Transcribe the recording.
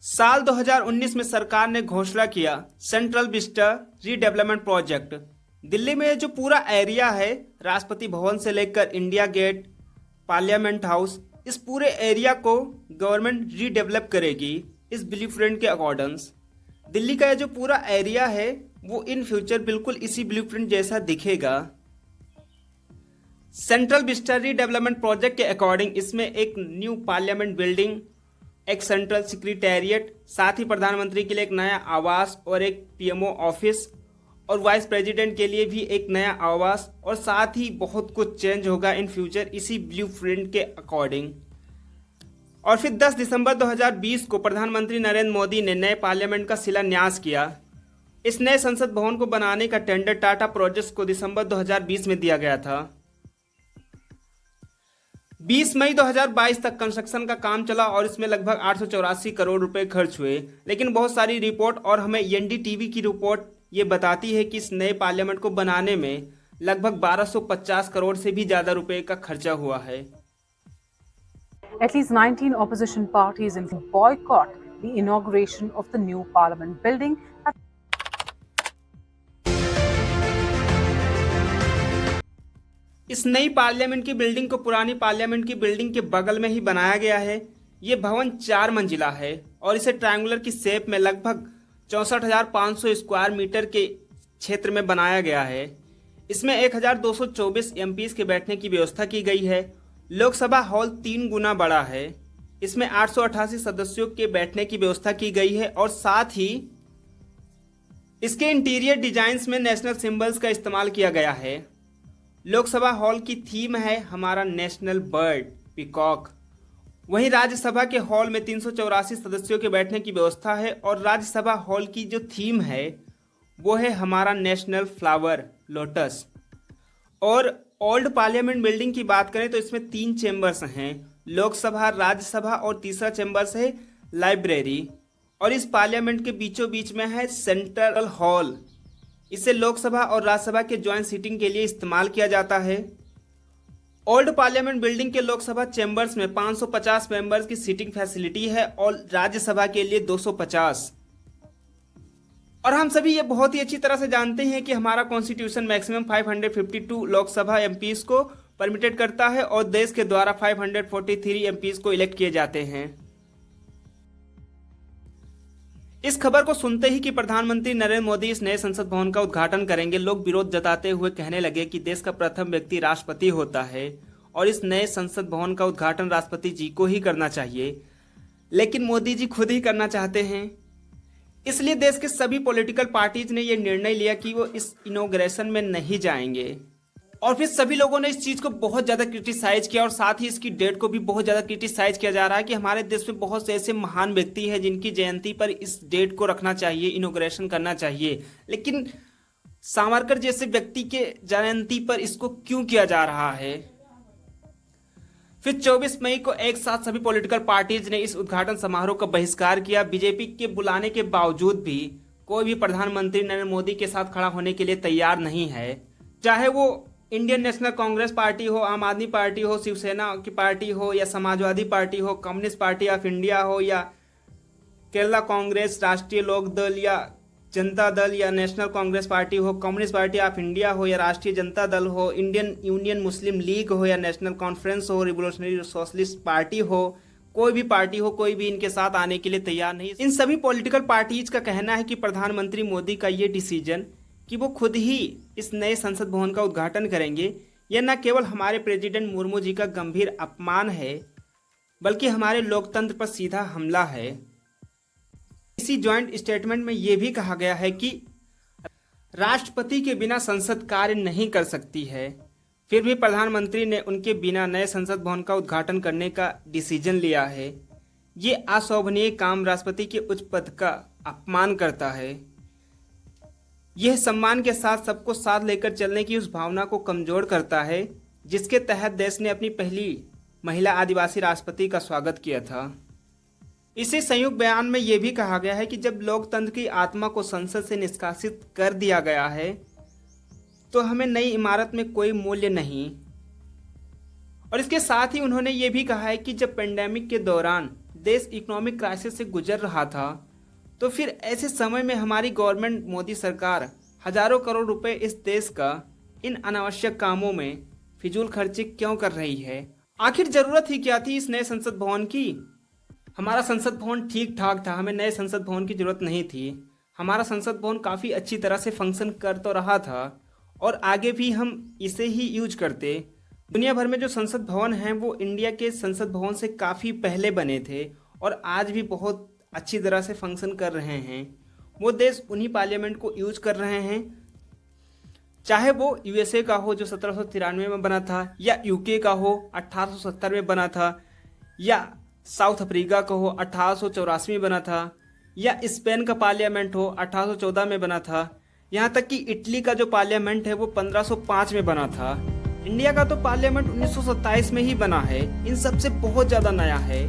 साल 2019 में सरकार ने घोषणा किया central Vista redevelopment project. Delhi में जो पूरा एरिया है, राष्ट्रपति भवन से लेकर इंडिया गेट, पार्लियामेंट हाउस, इस पूरे एरिया को गवर्नमेंट रीडेवलप करेगी इस ब्लूप्रिंट के अकॉर्डिंग्स। दिल्ली का ये जो पूरा एरिया है वो इन फ्यूचर बिल्कुल इसी ब्लूप्रिंट जैसा दिखेगा। सेंट्रल विस्टा रीडेवलपमेंट प्रोजेक्ट के अकॉर्डिंग इसमें एक न्यू पार्लियामेंट बिल्डिंग, एक सेंट्रल सेक्रेटेरिएट, साथ ही प्रधानमंत्री के लिए एक नया आवास और एक पीएमओ ऑफिस, और वाइस प्रेसिडेंट के लिए भी एक नया आवास, और साथ ही बहुत कुछ चेंज होगा इन फ्यूचर इसी ब्लूप्रिंट के अकॉर्डिंग। और फिर 10 दिसंबर 2020 को प्रधानमंत्री नरेंद्र मोदी ने नए पार्लियामेंट का शिलान्यास किया। इस नए संसद भवन को बनाने का टेंडर टाटा प्रोजेक्ट्स को दिसंबर 2020 में दिया गया था। 20 मई 2022 तक कंस्ट्रक्शन का काम चला और इसमें लगभग 884 करोड़ रुपए खर्च हुए। लेकिन बहुत सारी रिपोर्ट और हमें एनडीटीवी की रिपोर्ट ये बताती है कि इस नए पार्लियामेंट को बनाने में लगभग 1250 करोड़ से भी ज्यादा रुपए का खर्चा हुआ है। At least 19 opposition parties boycott the inauguration of the new parliament building. इस नई पार्लियामेंट की बिल्डिंग को पुरानी पार्लियामेंट की बिल्डिंग के बगल में ही बनाया गया है। ये भवन 4 मंजिला है और इसे ट्रायंगुलर की शेप में लगभग 64,500 स्क्वायर मीटर के क्षेत्र में बनाया गया है। इसमें 1,224 एमपीज के बैठने की व्यवस्था की गई है। लोकसभा हॉल 3 गुना बड़ा है। इसमें 888 सदस्यों के बैठने की व्यवस्था की गई है और साथ ही इसके इंटीरियर डिजाइन्स में नेशनल सिंबल्स का इस्तेमाल किया गया है। लोकसभा हॉल की थीम है हमारा नेशनल बर्ड पीकॉक। वहीं राज्यसभा के हॉल में 384 सदस्यों के बैठने की व्यवस्था है और राज्यसभा हॉल की जो थीम है वो है हमारा नेशनल फ्लावर लोटस। और ओल्ड पार्लियामेंट बिल्डिंग की बात करें तो इसमें 3 चेंबर्स हैं, लोकसभा, राज्यसभा और तीसरा चेंबर्स है लाइब्रेरी। और इस पार्लियामेंट के बीचों बीच में है सेंट्रल हॉल। इसे लोकसभा और राज्यसभा के ज्वाइंट सीटिंग के लिए इस्तेमाल किया जाता है। ओल्ड पार्लियामेंट बिल्डिंग के लोकसभा चेंबर्स में 550 मेंबर्स की सीटिंग फैसिलिटी है और राज्यसभा के लिए 250। और हम सभी ये बहुत ही अच्छी तरह से जानते हैं कि हमारा कॉन्स्टिट्यूशन मैक्सिमम 552 लोकसभा एमपीज को परमिटेड करता है और देश के द्वारा 543 एमपीज को इलेक्ट किए जाते हैं। इस खबर को सुनते ही कि प्रधानमंत्री नरेंद्र मोदी इस नए संसद भवन का उद्घाटन करेंगे, लोग विरोध जताते हुए कहने लगे कि देश का प्रथम व्यक्ति राष्ट्रपति होता है और इस नए संसद भवन का उद्घाटन राष्ट्रपति जी को ही करना चाहिए। लेकिन मोदी जी खुद ही करना चाहते हैं। इसलिए देश के सभी पॉलिटिकल पार्टीज ने यह निर्णय लिया कि वो इस इनॉग्रेशन में नहीं जाएंगे। और फिर सभी लोगों ने इस चीज को बहुत ज्यादा क्रिटिसाइज किया और साथ ही इसकी डेट को भी बहुत ज्यादा क्रिटिसाइज किया जा रहा है कि हमारे देश में बहुत से ऐसे महान व्यक्ति हैं जिनकी जयंती पर इस डेट को रखना चाहिए, इनॉग्रेशन करना चाहिए। लेकिन सावरकर जैसे व्यक्ति के जयंती पर इसको क्यों किया जा रहा है? फिर 24 मई को एक साथ सभी पॉलिटिकल पार्टीज ने इस उद्घाटन समारोह का बहिष्कार किया। बीजेपी के बुलाने के बावजूद भी कोई भी प्रधानमंत्री नरेंद्र मोदी के साथ खड़ा होने के लिए तैयार नहीं है। चाहे वो इंडियन नेशनल कांग्रेस पार्टी हो, आम आदमी पार्टी हो, शिवसेना की पार्टी हो या समाजवादी पार्टी हो, कम्युनिस्ट पार्टी ऑफ इंडिया हो या केरला कांग्रेस, राष्ट्रीय लोक दल या जनता दल या नेशनल कांग्रेस पार्टी हो, कम्युनिस्ट पार्टी ऑफ इंडिया हो या राष्ट्रीय जनता दल हो, इंडियन यूनियन मुस्लिम लीग हो या नेशनल कॉन्फ्रेंस हो, रिवोल्यूशनरी सोशलिस्ट पार्टी हो, कोई भी पार्टी हो, कोई भी इनके साथ आने के लिए तैयार नहीं। इन सभी पॉलिटिकल पार्टीज का कहना है कि प्रधानमंत्री मोदी का ये डिसीजन कि वो खुद ही इस नए संसद भवन का उद्घाटन करेंगे, यह न केवल हमारे प्रेसिडेंट मुर्मू जी का गंभीर अपमान है बल्कि हमारे लोकतंत्र पर सीधा हमला है। इसी ज्वाइंट स्टेटमेंट में यह भी कहा गया है कि राष्ट्रपति के बिना संसद कार्य नहीं कर सकती है। फिर भी प्रधानमंत्री ने उनके बिना नए संसद भवन का उद्घाटन करने का डिसीजन लिया है। ये अशोभनीय काम राष्ट्रपति के उच्च पद का अपमान करता है। यह सम्मान के साथ सबको साथ लेकर चलने की उस भावना को कमजोर करता है जिसके तहत देश ने अपनी पहली महिला आदिवासी राष्ट्रपति का स्वागत किया था। इसी संयुक्त बयान में यह भी कहा गया है कि जब लोकतंत्र की आत्मा को संसद से निष्कासित कर दिया गया है तो हमें नई इमारत में कोई मूल्य नहीं। और इसके साथ ही उन्होंने ये भी कहा है कि जब पेंडेमिक के दौरान देश इकोनॉमिक क्राइसिस से गुजर रहा था, तो फिर ऐसे समय में हमारी गवर्नमेंट मोदी सरकार हजारों करोड़ रुपए इस देश का इन अनावश्यक कामों में फिजूल खर्ची क्यों कर रही है? आखिर जरूरत ही क्या थी इस नए संसद भवन की? हमारा संसद भवन ठीक ठाक था, हमें नए संसद भवन की जरूरत नहीं थी। हमारा संसद भवन काफ़ी अच्छी तरह से फंक्शन कर तो रहा था और आगे भी हम इसे ही यूज करते। दुनिया भर में जो संसद भवन हैं वो इंडिया के संसद भवन से काफ़ी पहले बने थे और आज भी बहुत अच्छी तरह से फंक्शन कर रहे हैं। वो देश उन्हीं पार्लियामेंट को यूज कर रहे हैं, चाहे वो यूएसए का हो जो 1793 में बना था, या यूके का हो 1870 में बना था, या साउथ अफ्रीका का हो 1884 में बना था, या स्पेन का पार्लियामेंट हो 1814 में बना था, यहाँ तक कि इटली का जो पार्लियामेंट है वो 1505 में बना था। इंडिया का तो पार्लियामेंट 1927 में ही बना है। इन सबसे बहुत ज़्यादा नया है।